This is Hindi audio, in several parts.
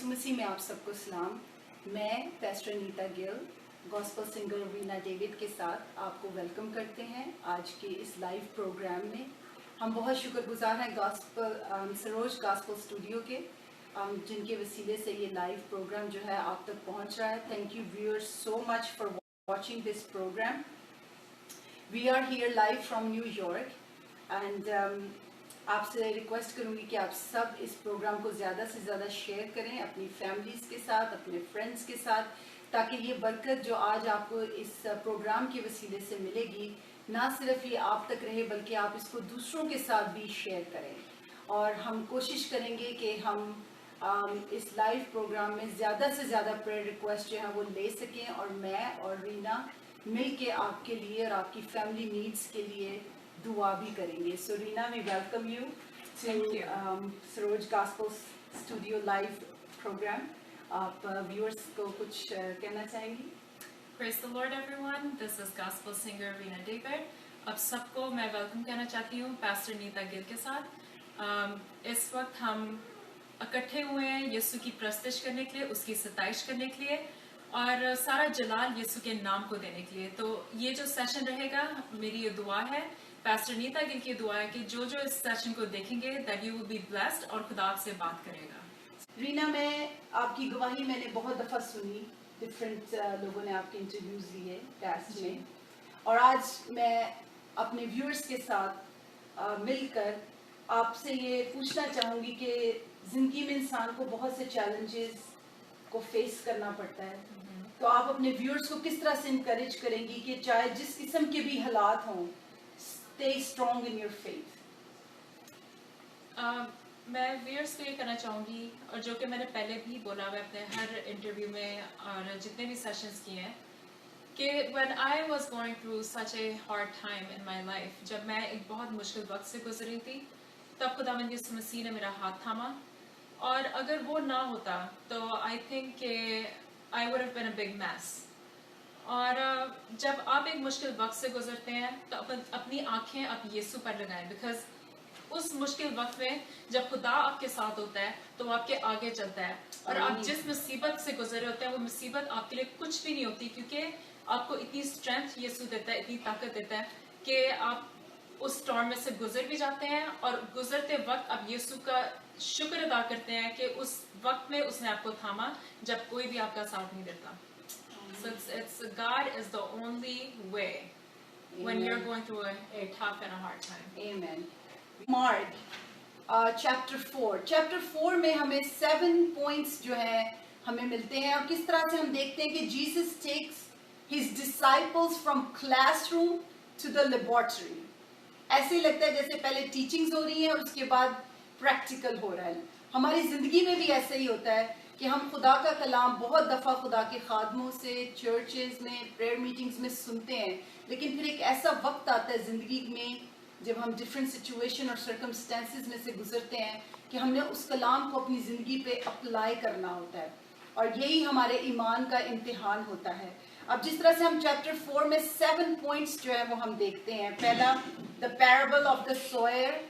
यीशु मसीह में आप सबको सलाम। मैं pastor Neeta Gill gospel singer Reena David के साथ आपको वेलकम करते हैं आज के इस लाइव प्रोग्राम में। हम बहुत शुक्रगुजार हैं सरोज गॉस्पेल स्टूडियो के जिनके वसीले से ये लाइव प्रोग्राम जो है आप तक पहुंच रहा है। Thank you viewers so much for watching this program. We are here live from New York and आपसे रिक्वेस्ट करूंगी कि आप सब इस प्रोग्राम को ज़्यादा से ज़्यादा शेयर करें अपनी फैमिलीज़ के साथ, अपने फ्रेंड्स के साथ, ताकि ये बरकत जो आज आपको इस प्रोग्राम के वसीले से मिलेगी ना सिर्फ ये आप तक रहे बल्कि आप इसको दूसरों के साथ भी शेयर करें। और हम कोशिश करेंगे कि हम इस लाइव प्रोग्राम में ज़्यादा से ज़्यादा प्रेयर रिक्वेस्ट जो है वो ले सकें और मैं और रीना मिल के आपके लिए और आपकी फैमिली नीड्स के लिए दुआ भी करेंगे। So Reena, we welcome you to Saroj gospel studio live program. आप व्यूअर्स को कुछ कहना चाहेंगी? Praise the Lord everyone. This is gospel singer Reena David. अब सबको मैं वेलकम कहना चाहती हूँ पास्टर नीता गिल के साथ। इस वक्त हम इकट्ठे हुए हैं यीशु की प्रस्तुति करने के लिए, उसकी सताइश करने के लिए और सारा जलाल यीशु के नाम को देने के लिए। तो ये जो सेशन रहेगा, मेरी ये दुआ है, पास्टर नीता गिल की दुआ है कि जो जो इस सेशन को देखेंगे that you will be blessed और खुदा आपसे बात करेगा। रीना, मैं आपकी गवाही मैंने बहुत दफ़ा सुनी, डिफरेंट लोगों ने आपके इंटरव्यूज लिए पास्ट में, और आज मैं अपने व्यूअर्स के साथ मिलकर आपसे ये पूछना चाहूँगी कि ज़िंदगी में इंसान को बहुत से चैलेंजेस को फेस करना पड़ता है, तो आप अपने व्यूअर्स को किस तरह से इनकरेज करेंगी कि चाहे जिस किस्म के भी हालात हों, stay strong in your faith? मैं व्यूअर्स को ये कहना चाहूँगी, और जो कि मैंने पहले भी बोला हुआ अपने हर इंटरव्यू में और जितने भी सेशंस किए हैं, कि when I was going through such a hard time in my life, जब मैं एक बहुत मुश्किल वक्त से गुजरी थी, तब खुदावंद यीशु मसीह ने मेरा हाथ थामा, और अगर वो ना होता तो I think कि I would have been a big mess. और जब आप एक मुश्किल वक्त से गुजरते हैं तो अपनी आंखें आप यीशु पर लगाएं, बिकॉज उस मुश्किल वक्त में जब खुदा आपके साथ होता है तो वो आपके आगे चलता है, और आप जिस मुसीबत से गुजरे होते हैं वो मुसीबत आपके लिए कुछ भी नहीं होती, क्योंकि आपको इतनी स्ट्रेंथ यीशु देता है, इतनी ताकत देता है कि आप उस स्टॉर्म में से गुजर भी जाते हैं, और गुजरते वक्त आप यीशु का शुक्र अदा करते हैं कि उस वक्त में उसने आपको थामा जब कोई भी आपका साथ नहीं देता। So it's God is the only way. Amen. When you're going through a tough and a hard time. Amen. Mark chapter 4. Chapter 4 में हमें 7 points जो है हमें मिलते हैं, और किस तरह से हम देखते हैं कि Jesus takes his disciples from classroom to the laboratory. ऐसे लगता है जैसे पहले टीचिंग्स हो रही हैं और उसके बाद प्रैक्टिकल हो रहा है। हमारी ज़िंदगी में भी ऐसा ही होता है कि हम खुदा का कलाम बहुत दफ़ा खुदा के खादमों से, चर्चेस में, प्रेयर मीटिंग्स में सुनते हैं, लेकिन फिर एक ऐसा वक्त आता है ज़िंदगी में जब हम डिफरेंट सिचुएशन और सर्कमस्टेंसेस में से गुजरते हैं कि हमने उस कलाम को अपनी ज़िंदगी पे अप्लाई करना होता है, और यही हमारे ईमान का इम्तिहान होता है। अब जिस तरह से हम चैप्टर 4 में 7 पॉइंट्स जो है वो हम देखते हैं। पहला, द पैराबल ऑफ द सोयर,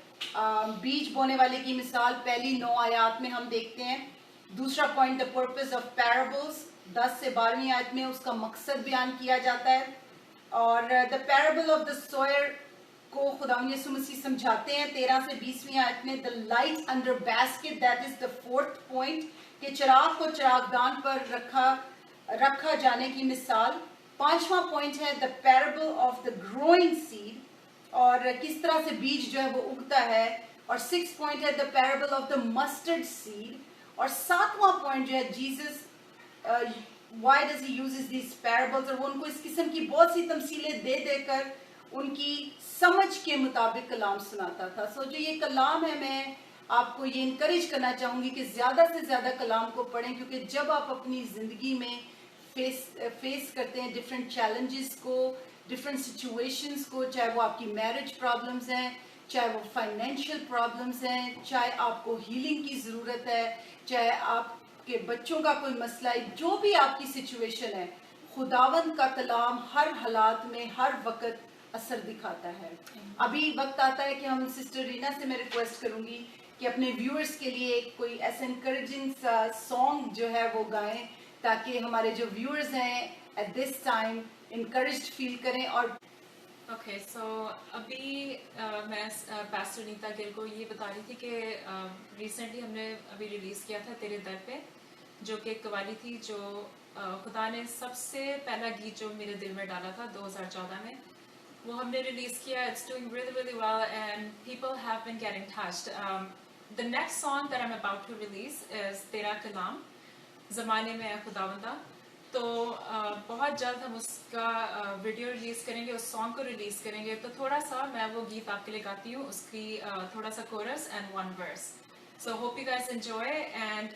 बीज बोने वाले की मिसाल पहली 9 आयत में हम देखते हैं। दूसरा point, the purpose of parables, 10 से 12वीं आयत में उसका मकसद बयान किया जाता है, और द पैराबल ऑफ द सोयर को खुदावंद यीशु मसीह समझाते हैं 13 से 20वीं आयत में। The light under basket, that is the 4th point, कि चिराग को चिरागदान पर रखा जाने की मिसाल। 5वां पॉइंट है the parable of the growing seed, और किस तरह से बीज जो है वो उगता है। और 6th पॉइंट है the parable of the mustard seed, और 7वां पॉइंट जो है Jesus why does he uses these parables, और वो उनको इस किस्म की बहुत सी तमसीलें दे देकर उनकी समझ के मुताबिक कलाम सुनाता था। सो जो ये कलाम है, मैं आपको ये इनकरेज करना चाहूँगी कि ज़्यादा से ज़्यादा कलाम को पढ़ें, क्योंकि जब आप अपनी ज़िंदगी में फेस करते हैं डिफरेंट चैलेंजेस को, डिफरेंट सिचुएशंस को, चाहे वो आपकी मैरिज प्रॉब्लम्स हैं, चाहे वो फाइनेंशियल प्रॉब्लम्स हैं, चाहे आपको हीलिंग की ज़रूरत है, चाहे आपके बच्चों का कोई मसला है, जो भी आपकी सिचुएशन है, खुदावंद का कलाम हर हालात में हर वक्त असर दिखाता है। अभी वक्त आता है कि हम सिस्टर रीना से मैं रिक्वेस्ट करूंगी कि अपने व्यूअर्स के लिए कोई ऐसा encouraging सा सॉन्ग जो है वो गाएं ताकि हमारे जो व्यूअर्स हैं at this time encouraged feel करें और Okay, so अभी मैं पास्टर नीता गिल को ये बता रही थी कि रिसेंटली हमने अभी रिलीज़ किया था तेरे दर पे, जो कि एक कवाली थी जो खुदा ने सबसे पहला गीत जो मेरे दिल में डाला था 2014 में, वो हमने रिलीज़ किया. It's doing really really well and people have been getting touched. The next song that I'm about to release is तेरा कलाम, ज़माने में है खुदावंदा. तो बहुत जल्द हम उसका वीडियो रिलीज़ करेंगे, उस सॉन्ग को रिलीज़ करेंगे. तो थोड़ा सा मैं वो गीत आपके लिए गाती हूँ, उसकी थोड़ा सा chorus and one verse. So hope you guys enjoy and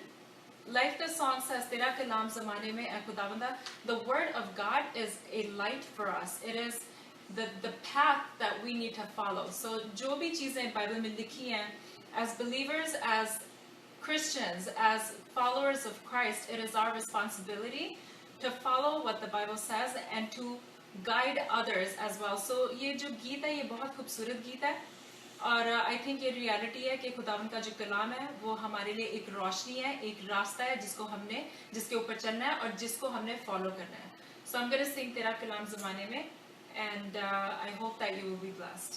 like the song says, तेरा कलाम ज़माने में है खुदावंदा. The word of God is a light for us. It is the path that we need to follow. So जो भी चीज़ें बाइबल में लिखी हैं, as believers, as Christians, as followers of Christ, it is our responsibility to follow what the Bible says and to guide others as well. So ये जो गीत है ये बहुत खूबसूरत गीत है और आई थिंक ये रियलिटी है कि खुदावंद का जो कलाम है वो हमारे लिए एक रोशनी है, एक रास्ता है जिसके ऊपर चलना है और जिसको हमने फॉलो करना है. So I am going to sing तेरा कलाम ज़माने में and I hope that you will be blessed.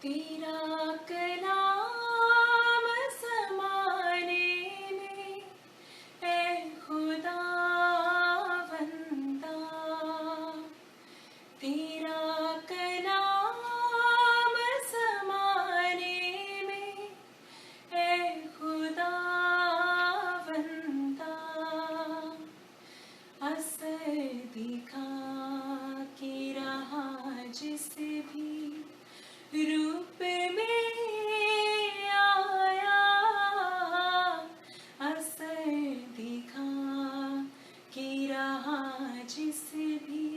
तेरा कलाम ज़माने में है खुदावंदा, तेरा कलाम ज़माने में है खुदावंदा. असर दिखा के रहा जिस भी रूप में आया, असर दिखा के रहा जिस भी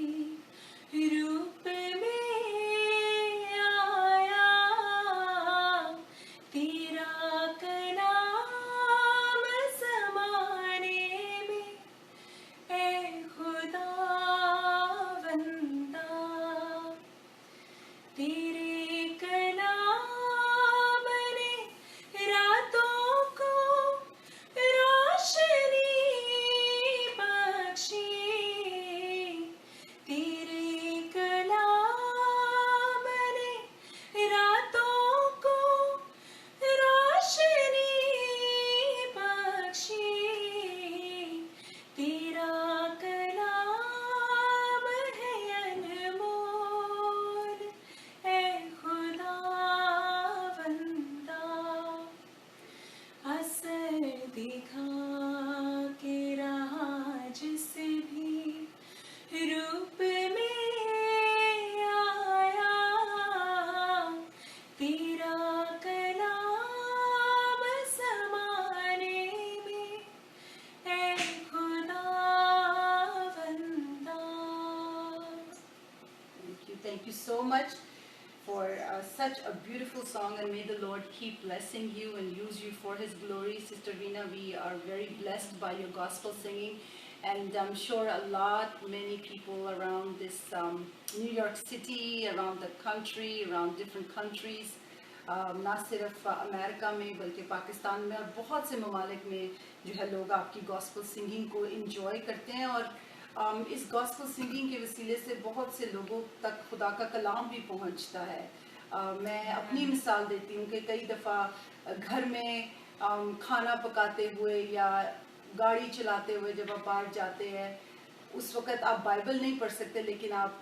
रूप में आया. तेरा कलाम ज़माने में है खुदावंदा, तेरे कलाम ने रातों को रोशनी बख्शी, तेरे कलाम ने रातों को रोशनी बख्शी. तेरा कलाम है अनमोल है खुदावंदा, असर दिखा के रहा जिस भी रूप में आया. तेरा कलाम ज़माने में है खुदावंदा. Thank you so much for such a beautiful song and may the Lord keep blessing you and use you for His glory. Sister Veena, we are very blessed by your gospel singing and I'm sure many people around this New York City, around the country, around different countries, ना सिर्फ अमेरिका में बल्कि पाकिस्तान में और बहुत से ममालिक में जो है लोग आपकी गॉस्पल सिंगिंग को इंजॉय करते हैं और इस गॉस्पल सिंगिंग के वसीले से बहुत से लोगों तक खुदा का कलाम भी पहुंचता है. मैं अपनी मिसाल देती हूँ कि कई दफ़ा घर में खाना पकाते हुए या गाड़ी चलाते हुए जब आप बाहर जाते हैं उस वक़्त आप बाइबल नहीं पढ़ सकते लेकिन आप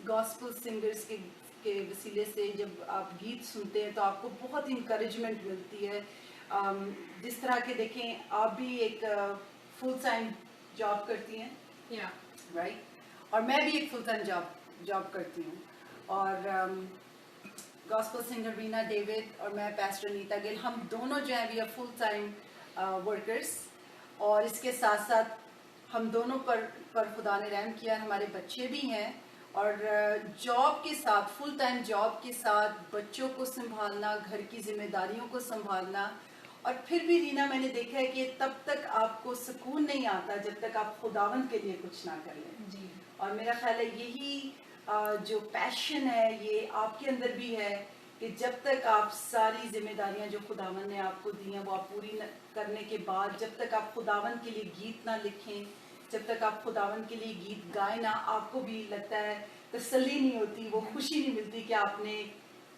गॉस्पल सिंगर्स के वसीले से जब आप गीत सुनते हैं तो आपको बहुत इंकरेजमेंट मिलती है. जिस तरह के देखें आप भी एक फुल टाइम जॉब करती हैं, राइट, और मैं भी एक फुल टाइम जॉब करती हूँ और गॉस्पल सिंगर वीना डेविड और मैं पास्टर नीता गिल हम दोनों जो हैं we are full time workers और इसके साथ साथ हम दोनों पर खुदा ने रहम किया. हमारे बच्चे भी हैं और जॉब के साथ फुल टाइम जॉब के साथ बच्चों को संभालना, घर की जिम्मेदारियों को संभालना और फिर भी रीना मैंने देखा है कि तब तक आपको सुकून नहीं आता जब तक आप खुदावंद के लिए कुछ ना कर लें. जी. और मेरा ख्याल है यही जो पैशन है ये आपके अंदर भी है कि जब तक आप सारी जिम्मेदारियां जो खुदावन ने आपको दी हैं वो आप पूरी करने के बाद, जब तक आप खुदावन के लिए गीत ना लिखें, जब तक आप खुदावन के लिए गीत गाएं ना, आपको भी लगता है तसल्ली नहीं होती, वो खुशी नहीं मिलती कि आपने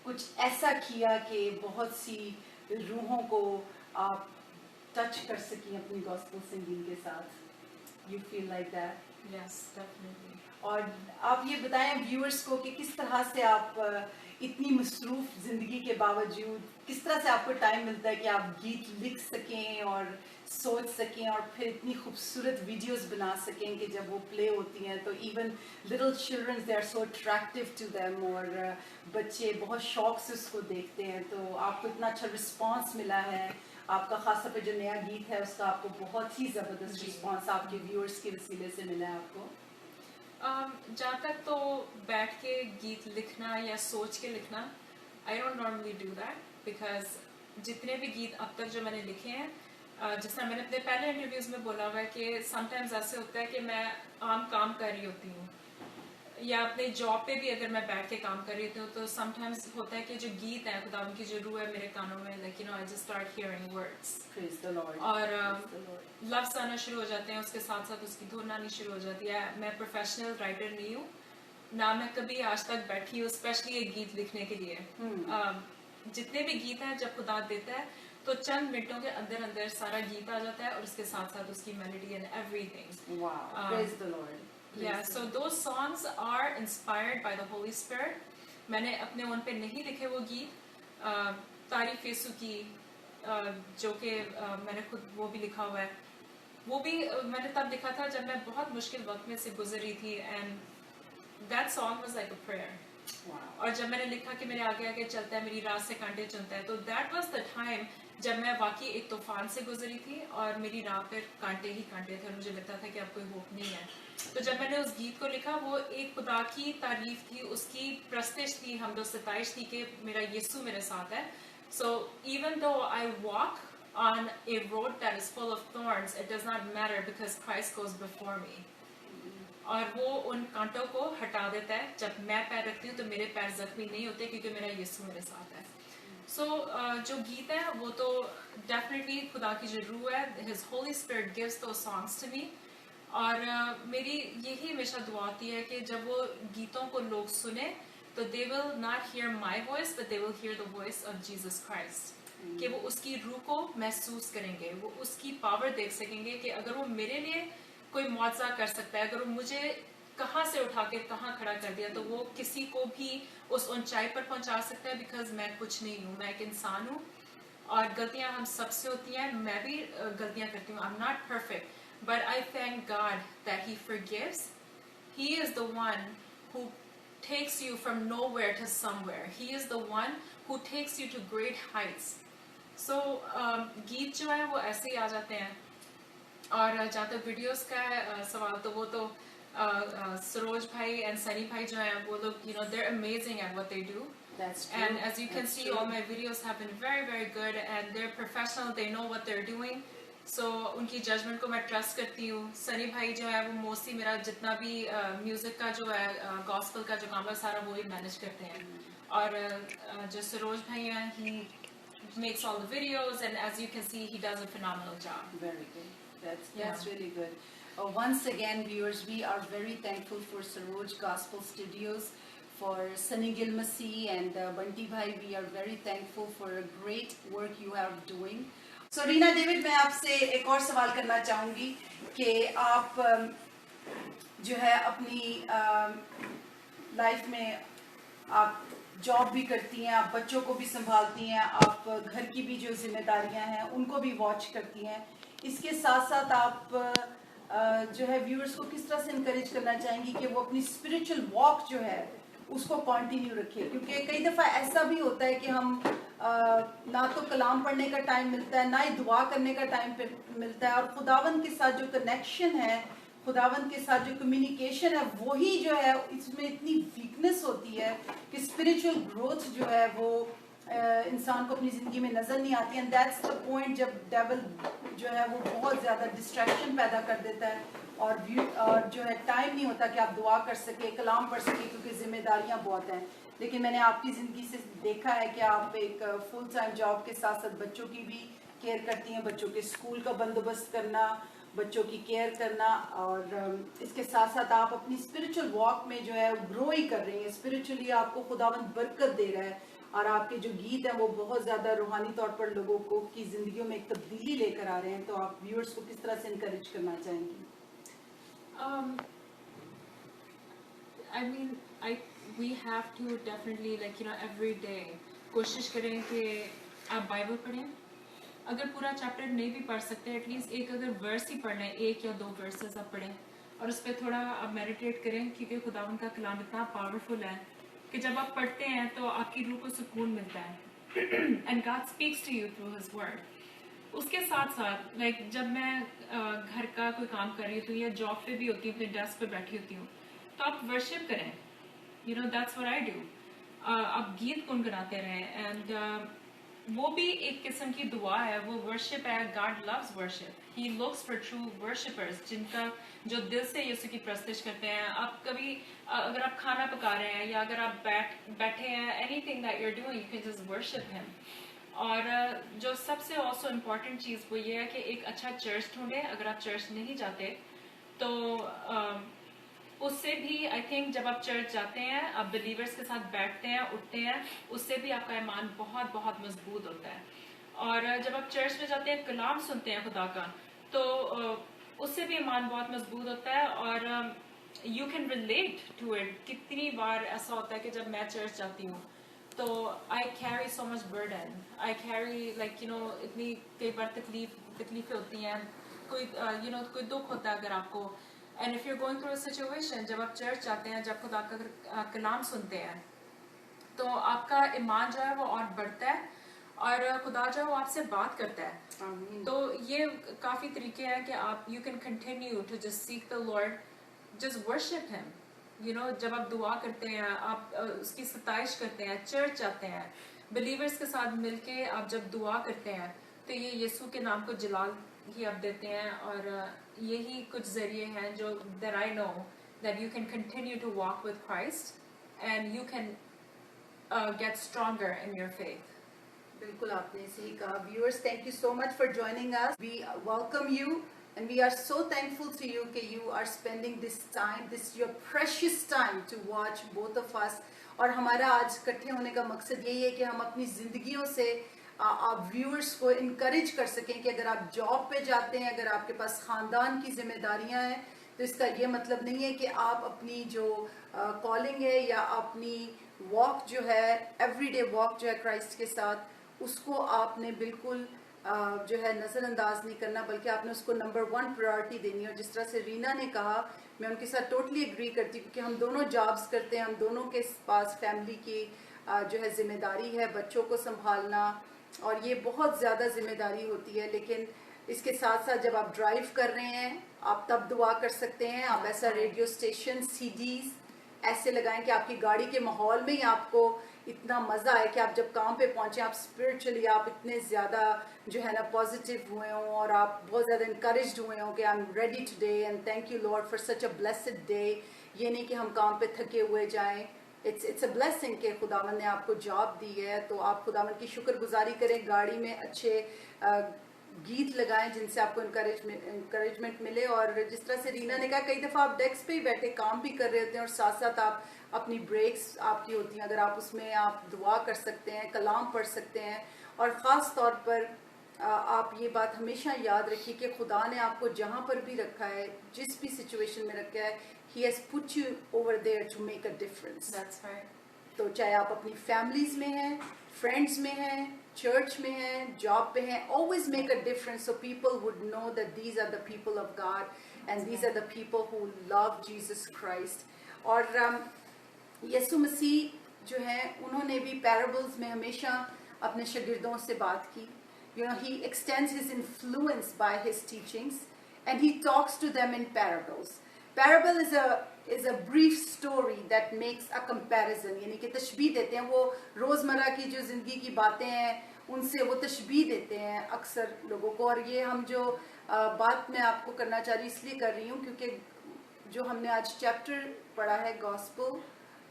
कुछ ऐसा किया कि बहुत सी रूहों को आप टच कर सकें अपनी गॉस्पेल सिंगिंग के साथ। You feel like that? Yes, definitely. और आप ये बताएं व्यूअर्स को कि किस तरह से आप इतनी मसरूफ ज़िंदगी के बावजूद किस तरह से आपको टाइम मिलता है कि आप गीत लिख सकें और सोच सकें और फिर इतनी खूबसूरत वीडियोस बना सकें कि जब वो प्ले होती हैं तो even little children they are so attractive to them, और बच्चे बहुत शौक से उसको देखते हैं। तो आपको इतना अच्छा रिस्पांस मिला है, आपका खासतौर पे जो नया गीत है उसका आपको बहुत ही ज़बरदस्त रिस्पांस आपके व्यूअर्स के वसीले से मिला है आपको। जहाँ तक तो बैठ के गीत लिखना या सोच के लिखना, I don't normally do that, because जितने भी गीत अब तक जो मैंने लिखे हैं, जिस तरह मैंने अपने पहले इंटरव्यूज में बोला हुआ है कि समटाइम्स ऐसे होता है कि मैं आम काम कर रही होती हूँ या अपने जॉब पे भी अगर मैं बैठ के काम कर रही होती हूँ, तो समटाइम्स होता है कि जो गीत है, खुदा उनकी जो रूह है मेरे कानों में, like you know I just start hearing words और लफ्ज़ आना शुरू हो जाते हैं, उसके साथ साथ उसकी धुन आनी शुरू हो जाती है। मैं प्रोफेशनल राइटर नहीं हूँ, ना मैं कभी आज तक बैठी हूँ स्पेशली एक गीत लिखने के लिए। जितने भी गीत हैं जब खुदा देता है तो चंद मिनटों के अंदर अंदर सारा गीत आ जाता है और उसके साथ साथ उसकी melody and everything. Wow, praise the Lord. Yeah, so those songs are inspired by the Holy Spirit. मैंने अपने मन पे नहीं लिखे वो गीत, तारीफ यीशु की जो कि मैंने खुद वो भी लिखा हुआ है, वो भी मैंने तब लिखा था जब मैं बहुत मुश्किल वक्त में से गुजर रही थी, and that song was like a prayer. Wow. और जब मैंने लिखा कि मेरे आगे आगे चलता है, मेरी राह से कांटे चुनता है, तो that was the time जब मैं वाकई एक तूफान से गुजरी थी और मेरी राह पर कांटे ही कांटे थे और मुझे लगता था कि अब कोई होप नहीं है। तो जब मैंने उस गीत को लिखा, वो एक खुदा की तारीफ थी, उसकी प्रस्तिश थी, हमदो सताइश थी कि मेरा यीशु मेरे साथ है। So even though I walk on a road that is full of thorns, it does not matter because Christ goes before me. और वो उन कांटों को हटा देता है। जब मैं पैर रखती हूँ तो मेरे पैर जख्मी नहीं होते क्योंकि मेरा यीशु मेरे साथ है। So जो गीत है वो तो definitely खुदा की जो रूह है, His Holy Spirit gives those songs to me. और मेरी यही हमेशा दुआ होती है कि जब वो गीतों को लोग सुने तो they will not hear my voice but they will hear the voice of Jesus Christ. कि वो उसकी रूह को महसूस करेंगे, वो उसकी पावर देख सकेंगे कि अगर वो मेरे लिए कोई मौजज़ा कर सकता है, अगर वो मुझे कहाँ से उठा के कहाँ खड़ा कर दिया, तो वो किसी को भी उस ऊंचाई पर पहुंचा सकता है। बिकॉज मैं कुछ नहीं हूँ, मैं एक इंसान हूँ और गलतियाँ हम सबसे होती हैं, मैं भी गलतियाँ करती हूँ। I am not perfect but I thank God that He forgives. He is the one who takes you from nowhere to somewhere. He is the one who takes you to great heights. So गीत जो है वो ऐसे ही आ जाते हैं। और जहाँ तक वीडियोस का है सवाल, तो वो तो सरोज भाई एंड सनी भाई जो हैं वो लोग, you know, they're amazing at what they do. That's true. And as you can see, all my videos have been very, very good, and they're professional. They know what they're doing. So उनकी जजमेंट को मैं ट्रस्ट करती हूँ। सनी भाई जो है वो मोस्टली मेरा जितना भी म्यूजिक का जो है, गॉस्पेल का जो काम है, सारा वो ही मैनेज करते हैं। और जो सरोज भाई हैं, he makes all the videos, and as you can see, he does a phenomenal job. Very good. That's really good. Once again, viewers, we are very thankful for Saroj Gospel Studios, for Sunny Gilmasi and Bunty Bhai. We are very thankful for a great work you are doing. So Reena David, मैं आपसे एक और सवाल करना चाहूँगी कि आप जो है अपनी लाइफ में आप जॉब भी करती हैं, आप बच्चों को भी संभालती हैं, आप घर की भी जो जिम्मेदारियां हैं उनको भी वॉच करती हैं। इसके साथ साथ आप जो है व्यूअर्स को किस तरह से इनकरेज करना चाहेंगी कि वो अपनी स्पिरिचुअल वॉक जो है उसको कंटिन्यू रखें? क्योंकि कई दफ़ा ऐसा भी होता है कि हम ना तो कलाम पढ़ने का टाइम मिलता है, ना ही दुआ करने का टाइम मिलता है, और खुदावंद के साथ जो कनेक्शन है, खुदावंद के साथ जो कम्युनिकेशन है, वही जो है इसमें इतनी वीकनेस होती है कि स्पिरिचुअल ग्रोथ जो है वो इंसान को अपनी ज़िंदगी में नज़र नहीं आती, एंड दैट्स द पॉइंट जब डेविल जो है वो बहुत ज़्यादा डिस्ट्रैक्शन पैदा कर देता है, और जो है टाइम नहीं होता कि आप दुआ कर सके, कलाम पढ़ सके, क्योंकि जिम्मेदारियां बहुत हैं। लेकिन मैंने आपकी ज़िंदगी से देखा है कि आप एक फुल टाइम जॉब के साथ साथ बच्चों की भी केयर करती हैं, बच्चों के स्कूल का बंदोबस्त करना, बच्चों की केयर करना, और इसके साथ साथ आप अपनी स्पिरिचुअल वॉक में जो है ग्रो ही कर रही हैं। स्पिरिचुअली आपको खुदावंद बरकत दे रहा है, और आपके जो गीत हैं वो बहुत ज़्यादा रूहानी तौर पर लोगों को की ज़िंदगियों में एक तब्दीली लेकर आ रहे हैं। तो आप व्यूअर्स को किस तरह से इनकरेज करना चाहेंगी? I mean, we have to definitely every day कोशिश करें कि आप बाइबल पढ़ें। अगर पूरा चैप्टर नहीं भी पढ़ सकते, एटलीस्ट एक अगर वर्स ही पढ़ लें, 1 या 2 वर्सेस आप पढ़ें और उस पर थोड़ा आप मेडिटेट करें, क्योंकि खुदावन का कलाम इतना पावरफुल है कि जब आप पढ़ते हैं तो आपकी रूह को सुकून मिलता है and God speaks to you through his word. उसके साथ साथ जब मैं घर का कोई काम कर रही होती हूँ या जॉब पे भी होती हूँ, अपने डेस्क पे बैठी होती हूँ, तो आप वर्शिप करें, दैट्स व्हाट आई डू। आप गीत गुनगुनाते रहें, एंड वो भी एक किस्म की दुआ है, वो वर्शिप है। God loves worship, he looks for true worshippers, जिनका जो दिल से यीशु की प्रस्तिश करते हैं। आप कभी अगर आप खाना पका रहे हैं या अगर आप बैठे हैं, anything that you are doing, you can just worship him. और जो सबसे ऑल्सो इम्पॉर्टेंट चीज़ वो ये है कि एक अच्छा चर्च ढूंढें। अगर आप चर्च नहीं जाते तो उससे भी आई थिंक जब आप चर्च जाते हैं, आप बिलीवर्स के साथ बैठते हैं, उठते हैं, उससे भी आपका ईमान बहुत बहुत मजबूत होता है। और जब आप चर्च में जाते हैं, कलाम सुनते हैं खुदा का, तो उससे भी ईमान बहुत मजबूत होता है। और you can relate to it. कितनी बार ऐसा होता है कि जब मैं चर्च जाती हूँ तो I carry so much burden, I carry इतनी कई बार तकलीफें होती हैं, कोई कोई दुख होता है अगर आपको, and if you going through a situation, जब आप चर्च जाते हैं, जब खुदा का कलाम सुनते हैं, तो आपका ईमान जो है वो और बढ़ता है और खुदा जो है वो आपसे बात करता है। तो ये काफ़ी तरीके हैं कि आप you can continue to just seek the Lord, just worship him. जब आप दुआ करते हैं, आप उसकी सताइश करते हैं, चर्च जाते हैं, बिलीवर्स के साथ मिलके आप जब दुआ करते हैं, तो ये यीशु के नाम को जलाल ही आप देते हैं। और यही कुछ जरिए हैं जो that I know that you can continue to walk with Christ and you can get stronger in your faith. बिल्कुल आपने सही कहा। Viewers, thank you so much for joining us. We welcome you and we are so thankful to you that you are spending this time, this your precious time to watch both of us. और हमारा आज इकट्ठे होने का मकसद यही है कि हम अपनी ज़िंदगियों से आप व्यूअर्स को इनकरेज कर सकें कि अगर आप जॉब पे जाते हैं, अगर आपके पास ख़ानदान की जिम्मेदारियां हैं, तो इसका ये मतलब नहीं है कि आप अपनी जो कॉलिंग है या अपनी वॉक जो है, एवरीडे वॉक जो है क्राइस्ट के साथ, उसको आपने बिल्कुल जो है नज़रअंदाज नहीं करना, बल्कि आपने उसको नंबर 1 प्रायोरिटी देनी है। और जिस तरह से रीना ने कहा, मैं उनके साथ टोटली एग्री करती हूँ, क्योंकि हम दोनों जॉब्स करते हैं, हम दोनों के पास फैमिली की जो है ज़िम्मेदारी है, बच्चों को संभालना, और ये बहुत ज़्यादा ज़िम्मेदारी होती है। लेकिन इसके साथ साथ जब आप ड्राइव कर रहे हैं, आप तब दुआ कर सकते हैं। आप ऐसा रेडियो स्टेशन, CDs ऐसे लगाएं कि आपकी गाड़ी के माहौल में ही आपको इतना मज़ा आए कि आप जब काम पे पहुंचे, आप स्पिरिचुअली आप इतने ज़्यादा जो है ना पॉजिटिव हुए हों, और आप बहुत ज़्यादा इनकरेज्ड हुए हों कि I am ready today and thank you Lord for such a blessed day. ये नहीं कि हम काम पे थके हुए जाएं। इट्स अ ब्लेसिंग कि खुदावन ने आपको जॉब दी है, तो आप खुदावन की शुक्रगुजारी करें। गाड़ी में अच्छे गीत लगाएं जिनसे आपको इंकरेजमेंट मिले। और जिस तरह से रीना ने कहा, कई दफ़ा आप डेस्क पे ही बैठे काम भी कर रहे होते हैं और साथ साथ आप अपनी ब्रेक्स आपकी होती हैं, अगर आप उसमें आप दुआ कर सकते हैं, कलाम पढ़ सकते हैं। और ख़ास तौर पर आप ये बात हमेशा याद रखिए कि खुदा ने आपको जहाँ पर भी रखा है, जिस भी सिचुएशन में रखा है, He has put you over there to make a difference. That's right. तो चाहे आप अपनी फैमिलीज में हैं, फ्रेंड्स में हैं, चर्च में हैं, जॉब पे हैं, always make a difference so people would know that these are the people of God and these are the people who love Jesus Christ. और यीशु मसीह जो है, उन्होंने भी पैराबल्स में हमेशा अपने शागिर्दों से बात की। He extends his influence by his teachings and he talks to them in parables. Parable is a brief story that makes a comparison, यानी कि तशबीह देते हैं, वो रोज़मर्रा की जो ज़िंदगी की बातें हैं उनसे वो तशबीह देते हैं अक्सर लोगों को। और ये हम जो बात मैं आपको करना चाह रही इसलिए कर रही हूँ क्योंकि जो हमने आज चैप्टर पढ़ा है गॉस्पेल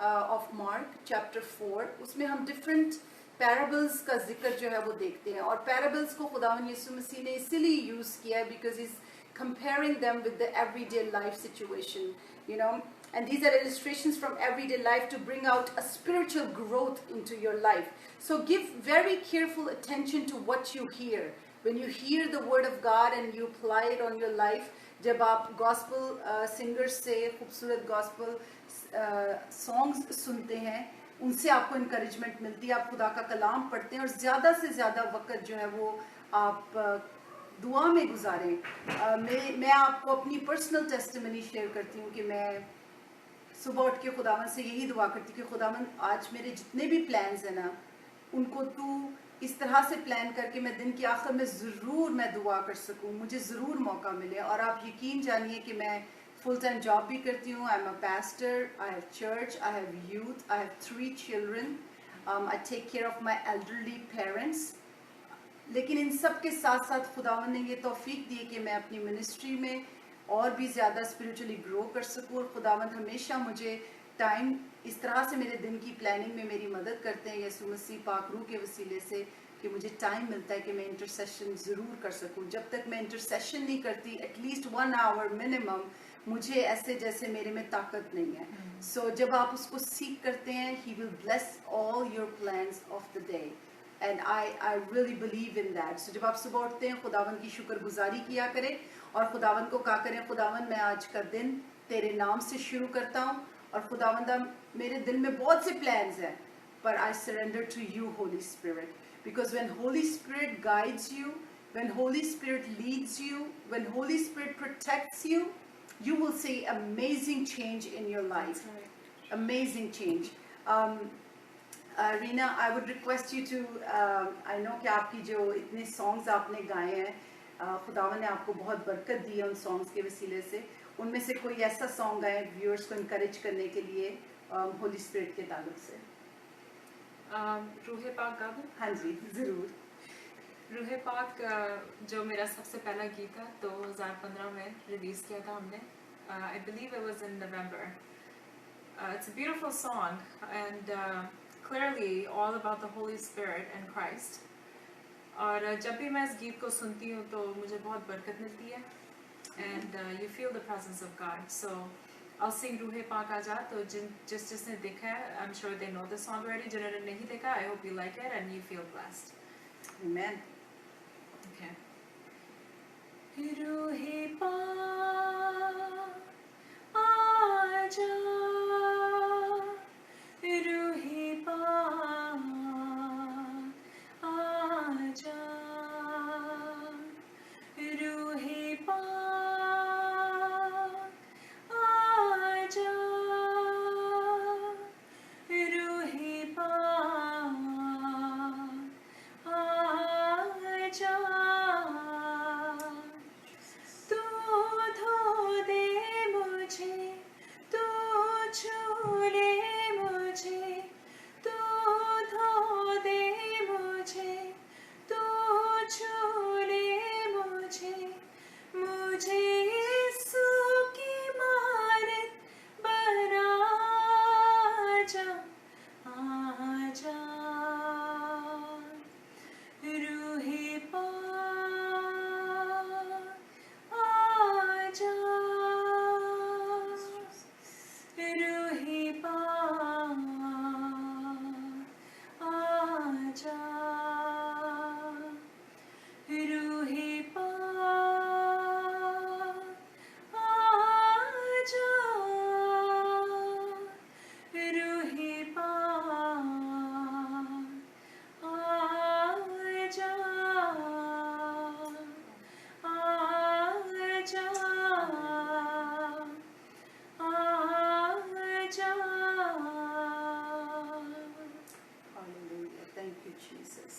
ऑफ मार्क चैप्टर 4, उसमें हम डिफरेंट पैराबल्स का जिक्र जो है वो देखते हैं। और पैराबल्स को खुदावन यीशु मसीह ने इसीलिए यूज़ किया है because is comparing them with the everyday life situation, you know, and these are illustrations from everyday life to bring out a spiritual growth into your life. So give very careful attention to what you hear. When you hear the word of God and you apply it on your life, जब आप gospel singers से खूबसूरत gospel songs सुनते हैं, उनसे आपको encouragement मिलती है, आप खुदा का कलाम पढ़ते हैं और ज़्यादा से ज़्यादा वक्त जो है वो आप दुआ में गुजारें। मैं आपको अपनी पर्सनल टेस्टिमनी शेयर करती हूँ कि मैं सुबह उठ के खुदावन से यही दुआ करती हूँ कि खुदावन आज मेरे जितने भी प्लान्स हैं ना उनको तू इस तरह से प्लान करके मैं दिन के आखिर में ज़रूर मैं दुआ कर सकूँ, मुझे ज़रूर मौका मिले। और आप यकीन जानिए कि मैं फुल टाइम जॉब भी करती हूँ, I am a pastor, I have church, I have youth, I have 3 children, I take care of my elderly parents. लेकिन इन सब के साथ साथ खुदावन ने ये तौफीक दी कि मैं अपनी मिनिस्ट्री में और भी ज़्यादा स्पिरिचुअली ग्रो कर सकूँ। और खुदावन हमेशा मुझे टाइम इस तरह से मेरे दिन की प्लानिंग में मेरी मदद करते हैं यीशु मसीह पाक रूह के वसीले से कि मुझे टाइम मिलता है कि मैं इंटरसेशन ज़रूर कर सकूँ। जब तक मैं इंटरसेशन नहीं करती एटलीस्ट 1 hour मिनिमम, मुझे ऐसे जैसे मेरे में ताकत नहीं है। सो जब आप उसको सीख करते हैं he will bless all your plans of the day and I really believe in that. So जब आप सुबह उठते हैं खुदावन की शुक्रगुजारी किया करें और खुदावन को कहा करें खुदावन मैं आज का दिन तेरे नाम से शुरू करता हूँ और खुदावंदा मेरे दिल में बहुत से प्लान्स हैं पर I surrender to you Holy Spirit because when Holy Spirit guides you, when Holy Spirit leads you, when Holy Spirit protects you, you will see amazing change in your life. Amazing change. Reena, I would request you to, I know कि आपकी जो इतने songs आपने गाए हैं खुदावन ने आपको बहुत बरकत दी है उन songs के वसीले से, उनमें से कोई ऐसा song गाए viewers को encourage करने के लिए Holy Spirit के ताल्लुक से। रूहे पाक गा दूं? हाँ जी ज़रूर। रूहे पाक जो मेरा सबसे पहला गीत है 2015 में रिलीज़ किया था हमने। I believe it was in November. It's a beautiful song and clearly all about the Holy Spirit and Christ. और जब भी मैं इस गीत को सुनती हूँ तो मुझे बहुत बरकत मिलती है and you feel the presence of God. So I'll sing रूहे पाक आजा। तो जिसने देखा है I'm sure they know the song already. जिन्होंने नहीं देखा I hope you like it and you feel blessed. Amen. Okay. रूहे पाक आजा, रूहे पाक आजा, रूहे पाक आजा, रूहे पाक आजा। तू धो दे मुझे, तू छू ले मुझे, तू धो दे मुझे, तू छू ले मुझे, मुझे यीशु की मानत बना जा, आजा। रूहे पाक आजा, रूहे पाक आजा, रूहे पाक आजा, रूहे पाक आजा, आजा, आजा। Hallelujah. Thank you, Jesus.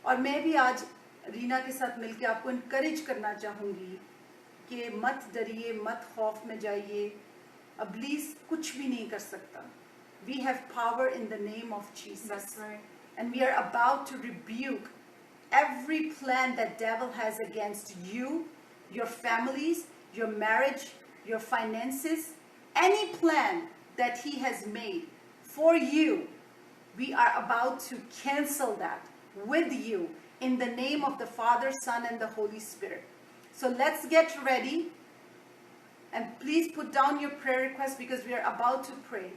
और मैं भी आज रीना के साथ मिलकर आपको इनकरेज करना चाहूँगी कि मत डरिए, मत खौफ में जाइए, इब्लीस कुछ भी नहीं कर सकता. We have power in the name of Jesus. That's right. And we are about to rebuke every plan that devil has against you, your families, your marriage, your finances, any plan that he has made for you. We are about to cancel that with you in the name of the Father, Son, and the Holy Spirit. So let's get ready. And please put down your prayer requests because we are about to pray.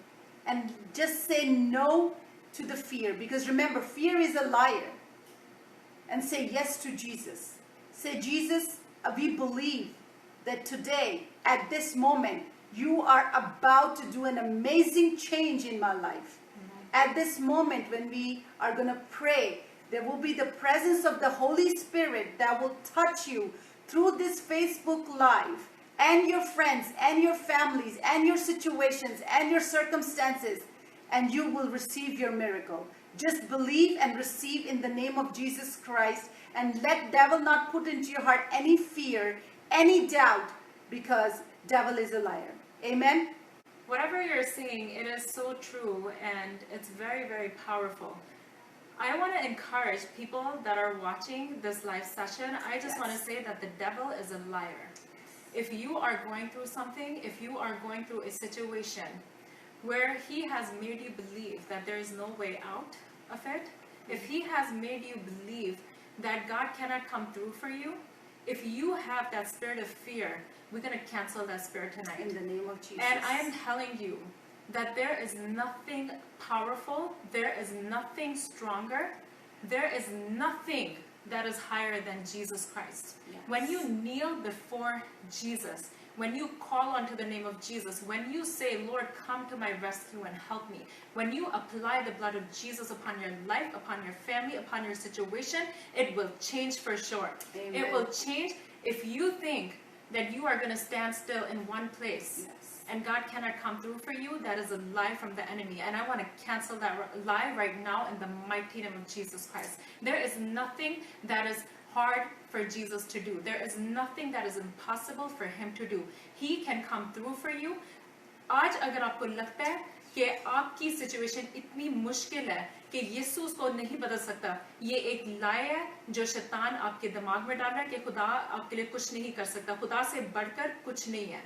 And just say no to the fear. Because remember, fear is a liar. And say yes to Jesus. Say, Jesus, we believe that today, at this moment, you are about to do an amazing change in my life. At this moment, when we are going to pray, there will be the presence of the Holy Spirit that will touch you through this Facebook Live, and your friends, and your families, and your situations, and your circumstances, and you will receive your miracle. Just believe and receive in the name of Jesus Christ, and let devil not put into your heart any fear, any doubt, because devil is a liar. Amen? Whatever you're saying, it is so true and it's very, very powerful. I want to encourage people that are watching this live session. I just want to say that the devil is a liar. If you are going through something, if you are going through a situation where he has made you believe that there is no way out of it, if he has made you believe that God cannot come through for you, if you have that spirit of fear, we're going to cancel that spirit tonight. In the name of Jesus. And I am telling you that there is nothing powerful, there is nothing stronger, there is nothing that is higher than Jesus Christ. Yes. When you kneel before Jesus, when you call onto the name of Jesus, when you say, Lord, come to my rescue and help me, when you apply the blood of Jesus upon your life, upon your family, upon your situation, it will change for sure. Amen. It will change. If you think that you are going to stand still in one place, Yes. and God cannot come through for you, that is a lie from the enemy. And I want to cancel that lie right now in the mighty name of Jesus Christ. There is nothing that is hard for Jesus to do. There is nothing that is impossible for him to do. He can come through for you. आज अगर आपको लगता है कि आपकी सिचुएशन इतनी मुश्किल है कि यीशु उसको नहीं बदल सकता, ये एक लाई है जो शैतान आपके दिमाग में डाल रहा है कि खुदा आपके लिए कुछ नहीं कर सकता. खुदा से बढ़कर कुछ नहीं है.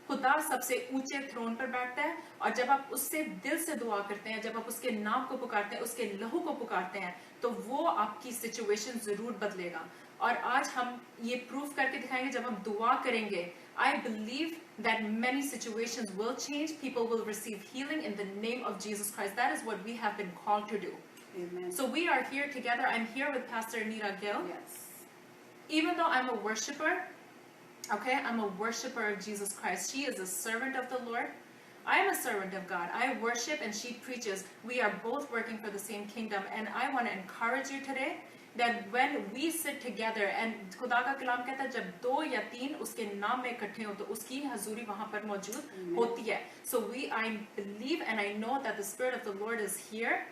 खुदा सबसे ऊंचे थ्रोन पर बैठता है, और जब आप उससे दिल से दुआ करते हैं, जब आप उसके नाम को पुकारते हैं, उसके लहू को पुकारते हैं, तो वो आपकी सिचुएशन जरूर बदलेगा. और आज हम ये प्रूफ करके दिखाएंगे. जब हम दुआ करेंगे, I believe that many situations will change. People will receive healing in the name of Jesus Christ. That is what we have been called to do. Amen. So we are here together. I'm here with Pastor Anita Gill. Yes. Even though I'm a worshiper, okay, I'm a worshiper of Jesus Christ. She is a servant of the Lord. I am a servant of God. I worship and she preaches. We are both working for the same kingdom. And I want to encourage you today that when we sit together, and खुदा का कलाम कहता है जब 2 या 3 उसके नाम में इकट्ठे हो तो उसकी हजूरी वहां पर मौजूद होती है. So I believe and I know that the Spirit of the Lord is here.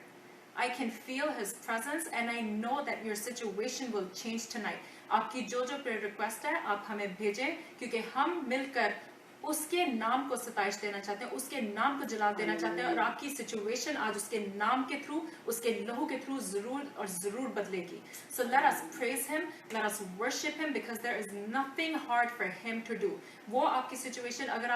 I can feel His presence and I know that your situation will change tonight. आपकी जो prayer request है आप हमें भेजें, क्योंकि हम मिलकर उसके नाम को सताइश देना चाहते हैं, उसके नाम को जलाल देना चाहते हैं, और आपकी सिचुएशन आज उसके नाम के थ्रू, उसके लहू के थ्रू जरूर और जरूर बदलेगी. So let us praise Him, let us worship Him, because there is nothing hard for Him to do. वो आपकी सिचुएशन अगर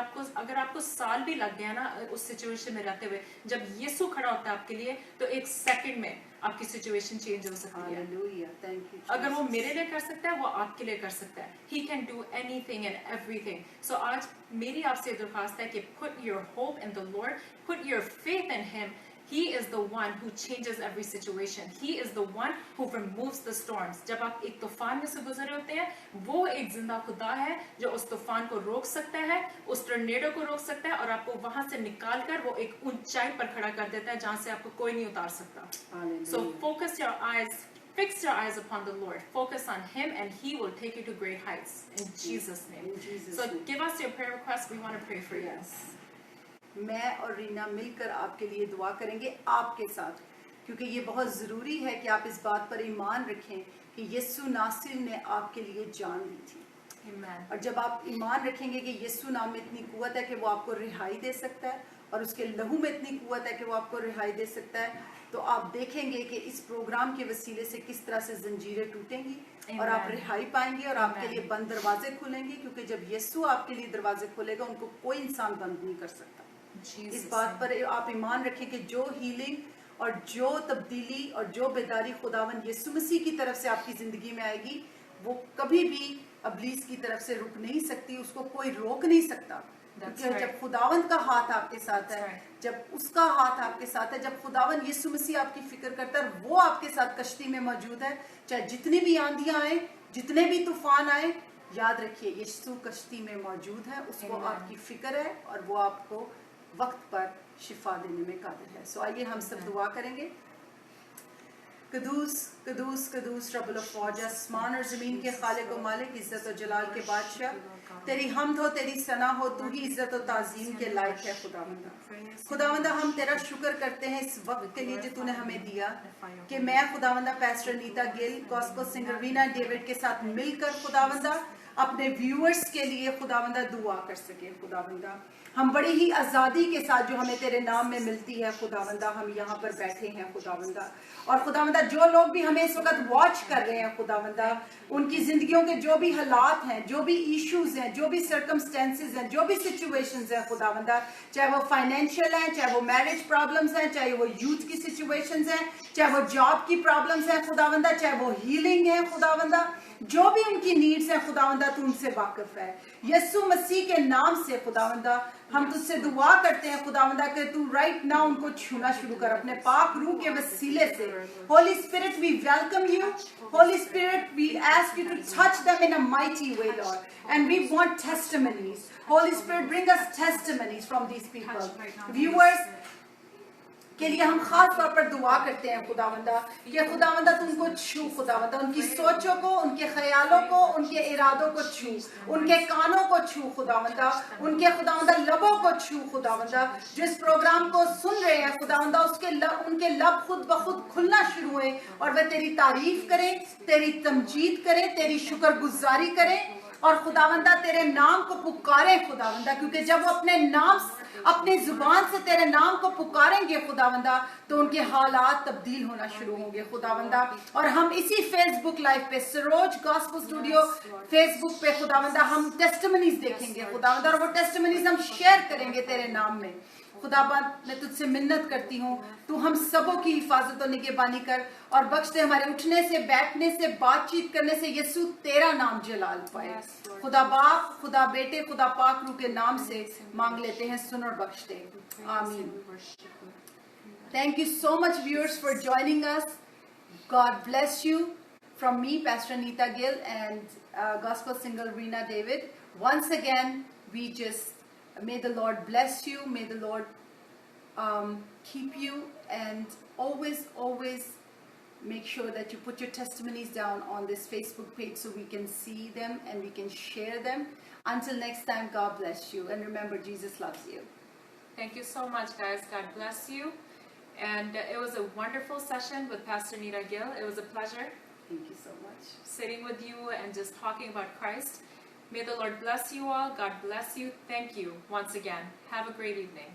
आपको साल भी लग गया ना उस सिचुएशन में रहते हुए, जब यीशु खड़ा होता है आपके लिए तो 1 सेकंड में आपकी सिचुएशन चेंज हो सकती है. Hallelujah. Thank you, अगर वो Jesus. मेरे लिए कर सकता है, वो आपके लिए कर सकता है. He can do anything and everything. So आज मेरी आपसे दरख्वास्त है कि put your hope in the Lord, put your faith in Him. He is the one who changes every situation. He is the one who removes the storms. जब आप एक तूफान में से गुजरे होते हैं, वो एक जिंदा खुदा है जो उस तूफान को रोक सकता है, उस टॉर्नेडो को रोक सकता है, और आपको वहां से निकाल कर वो एक ऊंचाई पर खड़ा कर देता है जहां से आपको कोई नहीं उतार सकता. So focus your eyes, fix your eyes upon the Lord. Focus on Him and He will take you to great heights. In Jesus' name. In Jesus' So name. give us your prayer requests. We want to pray for you. Yes. मैं और रीना मिलकर आपके लिए दुआ करेंगे आपके साथ, क्योंकि ये बहुत ज़रूरी है कि आप इस बात पर ईमान रखें कि यीशु नासिर ने आपके लिए जान दी थी. Amen. और जब आप ईमान रखेंगे कि यीशु नाम में इतनी कुव्वत है कि वो आपको रिहाई दे सकता है और उसके लहू में इतनी कुव्वत है कि वो आपको रिहाई दे सकता है, तो आप देखेंगे कि इस प्रोग्राम के वसीले से किस तरह से जंजीरें टूटेंगी और आप Amen. रिहाई पाएंगे और आपके Amen. लिए बंद दरवाजे खुलेंगे, क्योंकि जब यीशु आपके लिए दरवाजे खोलेगा उनको कोई इंसान बंद नहीं कर सकता। Jesus इस बात name. पर आप ईमान रखें कि जो हीलिंग और जो तब्दीली और जो बेदारी खुदावन यीशु मसीह की तरफ से आपकी जिंदगी में आएगी, वो कभी भी अब्लीस की तरफ से रुक नहीं सकती, उसको कोई रोक नहीं सकता। That's क्योंकि right. जब खुदावन का हाथ आपके साथ है, That's right. जब उसका हाथ आपके साथ है, जब खुदावन यीशु मसीह आपकी फिक्र करता है, वो आपके साथ कश्ती में मौजूद है, चाहे जितनी भी आंधियां आए, जितने भी तूफान आए, याद रखिए यीशु कश्ती में मौजूद है, उसको Amen. आपकी फिक्र है और वो आपको वक्त पर शिफा देने में काबिल है। सो आइए हम सब Amen. दुआ करेंगे। कदूस कदूस कदूस रब्बुल फ़ौज, आसमान और ज़मीन के खालिक व मालिक, इज़्ज़त और जलाल के बादशाह, तेरी हमद हो, तेरी सना हो, तू ही इज़्ज़त और ताज़ीम के लायक है। खुदावंदा हम तेरा शुक्र करते हैं इस वक्त के लिए जो तूने हमें दिया कि मैं खुदावंदा pastor Neeta Gill gospel singer Reena David के साथ मिलकर खुदावंदा अपने व्यूअर्स के लिए खुदावंदा दुआ कर सके। खुदावंदा हम बड़ी ही आज़ादी के साथ जो हमें तेरे नाम में मिलती है खुदावंदा, हम यहाँ पर बैठे हैं खुदावंदा, और खुदावंदा जो लोग भी हमें इस वक्त वॉच कर रहे हैं खुदावंदा, उनकी जिंदगियों के जो भी हालात हैं, जो भी इश्यूज हैं, जो भी सर्कमस्टेंसेस हैं, जो भी सिचुएशंस हैं खुदावंदा, चाहे वो फाइनेंशियल हैं, चाहे वो मैरिज प्रॉब्लम्स हैं, चाहे वो यूथ की सिचुएशंस हैं, चाहे वो जॉब की प्रॉब्लम्स हैं खुदावंदा, चाहे वो हीलिंग है खुदावंदा, जो भी उनकी नीड्स हैं खुदावंदा तू उनसे वाकिफ है। यीशु मसीह के नाम से खुदावंदा हम तुझसे दुआ करते हैं खुदावंदा कि तू राइट नाउ उनको छूना शुरू कर अपने पाक रूह के वसीले से। Holy Spirit we welcome you, Holy Spirit we ask you to touch them in a mighty way, Lord, and we want testimonies. Holy Spirit, bring us testimonies from these people. Viewers के लिए हम खास तौर पर दुआ करते हैं खुदावंदा कि खुदावंदा तू उनको छू खुदावंदा, उनकी सोचों को, उनके ख्यालों को, उनके इरादों को छू, उनके कानों को छू खुदावंदा, उनके खुदावंदा लबों को छू खुदावंदा, जो इस प्रोग्राम को सुन रहे हैं खुदावंदा उनके लब खुद ब खुद खुलना शुरू हुए और वे तेरी तारीफ करें, तेरी तमजीद करें, तेरी शुक्रगुजारी करें और खुदावंदा तेरे नाम को पुकारे खुदावंदा, क्योंकि जब वो अपने जुबान से तेरे नाम को पुकारेंगे खुदावंदा तो उनके हालात तब्दील होना शुरू होंगे खुदावंदा। और हम इसी फेसबुक लाइव पे सरोज गॉस्पेल स्टूडियो फेसबुक पे खुदावंदा हम टेस्टिमनीज देखेंगे खुदावंदा, और वो टेस्टिमनीज हम शेयर करेंगे तेरे नाम में। खुदाबंद मैं तुझसे मिन्नत करती हूँ, तू हम सबों की हिफाजत और निगहबानी कर और बख्श दे, हमारे उठने से, बैठने से, बातचीत करने से यीशु तेरा नाम जलाल पाए। खुदा बाप, खुदा बेटे, खुदा पाक रूह के नाम से मांग लेते हैं, सुन और बख्श दे, आमीन। Thank you so much viewers for joining us. God bless you from me, Pastor Neeta Gill, and gospel singer Rena David. Once again, we just may the Lord bless you, may the Lord keep you, and always make sure that you put your testimonies down on this Facebook page so we can see them and we can share them. Until next time, God bless you, and remember, Jesus loves you. Thank you so much, guys. God bless you. And it was a wonderful session with Pastor Neeta Gill. It was a pleasure. Thank you so much. Sitting with you and just talking about Christ. May the Lord bless you all. God bless you. Thank you once again. Have a great evening.